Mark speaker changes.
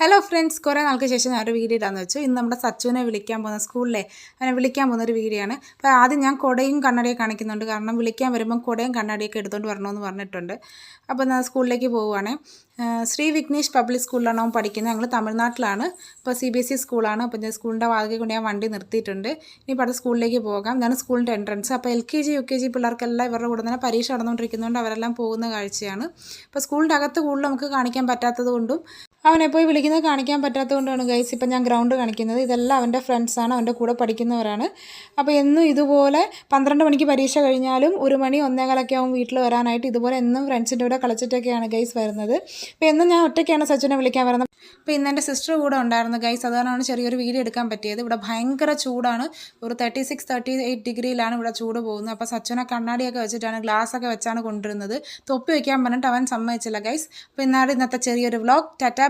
Speaker 1: Hello friends, കുറേ നാൾക്ക് ശേഷം ഞാനൊരു വീഡിയോ ഇടാന്ന് വെച്ചു. ഇന്ന് നമ്മുടെ സച്ചുവിനെ വിളിക്കാൻ പോകുന്ന സ്കൂളിലെ അവനെ വിളിക്കാൻ പോകുന്നൊരു വീഡിയോ ആണ്. അപ്പോൾ ആദ്യം ഞാൻ കുടയും കണ്ണടയൊക്കെ കാണിക്കുന്നുണ്ട്. കാരണം വിളിക്കാൻ വരുമ്പം കുടയും കണ്ണടയൊക്കെ എടുത്തുകൊണ്ട് വരണമെന്ന് പറഞ്ഞിട്ടുണ്ട്. അപ്പോൾ ഞാൻ സ്കൂളിലേക്ക് പോവുകയാണ്. ശ്രീ വിഘ്നേഷ് പബ്ലിക് സ്കൂളിലാണ് അവൻ പഠിക്കുന്നത്. ഞങ്ങൾ തമിഴ്നാട്ടിലാണ്. ഇപ്പോൾ CBSE സ്കൂളാണ്. അപ്പോൾ ഞാൻ സ്കൂളിൻ്റെ വാതിൽ കൊണ്ട് ഞാൻ വണ്ടി നിർത്തിയിട്ടുണ്ട്. ഇനിയിപ്പോൾ അടുത്ത സ്കൂളിലേക്ക് പോകാം. ഞാൻ സ്കൂളിൻ്റെ എൻട്രൻസ്. അപ്പോൾ LKG UKG പിള്ളേർക്കെല്ലാം ഇവരുടെ കൂടെ തന്നെ പരീക്ഷ നടന്നുകൊണ്ടിരിക്കുന്നതുകൊണ്ട് അവരെല്ലാം പോകുന്ന കാഴ്ചയാണ്. അപ്പോൾ സ്കൂളിൻ്റെ അകത്ത് കൂടുതൽ നമുക്ക് കാണിക്കാൻ പറ്റാത്തത് കൊണ്ടും അവനെ പോയി വിളിക്കുന്നത് കാണിക്കാൻ പറ്റാത്തത് കൊണ്ടാണ് ഗൈസ് ഇപ്പം ഞാൻ ഗ്രൗണ്ട് കാണിക്കുന്നത്. ഇതെല്ലാം അവൻ്റെ ഫ്രണ്ട്സാണ്, അവൻ്റെ കൂടെ പഠിക്കുന്നവരാണ്. അപ്പോൾ എന്നും ഇതുപോലെ 12 മണിക്ക് പരീക്ഷ കഴിഞ്ഞാലും 1 മണി 1:15 ആവും വീട്ടിൽ വരാനായിട്ട്. ഇതുപോലെ എന്നും ഫ്രണ്ട്സിൻ്റെ കൂടെ കളിച്ചിട്ടൊക്കെയാണ് ഗൈസ് വരുന്നത്. അപ്പോൾ എന്നും ഞാൻ ഒറ്റയ്ക്കാണ് സച്ചിനെ വിളിക്കാൻ വരുന്നത്. അപ്പോൾ ഇന്ന് എൻ്റെ സിസ്റ്റർ കൂടെ ഉണ്ടായിരുന്നു ഗൈസ്. അതുകൊണ്ടാണ് ചെറിയൊരു വീഡിയോ എടുക്കാൻ പറ്റിയത്. ഇവിടെ ഭയങ്കര ചൂടാണ്. ഒരു 36-38 ഡിഗ്രിയിലാണ് ഇവിടെ ചൂട് പോകുന്നത്. അപ്പോൾ സച്ചിനെ കണ്ണാടിയൊക്കെ വെച്ചിട്ടാണ്, ഗ്ലാസ്സൊക്കെ വെച്ചാണ് കൊണ്ടുവരുന്നത്. തൊപ്പി വയ്ക്കാൻ പറഞ്ഞിട്ട് അവൻ സമ്മതിച്ചില്ല ഗൈസ്. അപ്പോൾ ഇന്നത്തെ ചെറിയൊരു വ്ലോഗ്. ടാറ്റാ.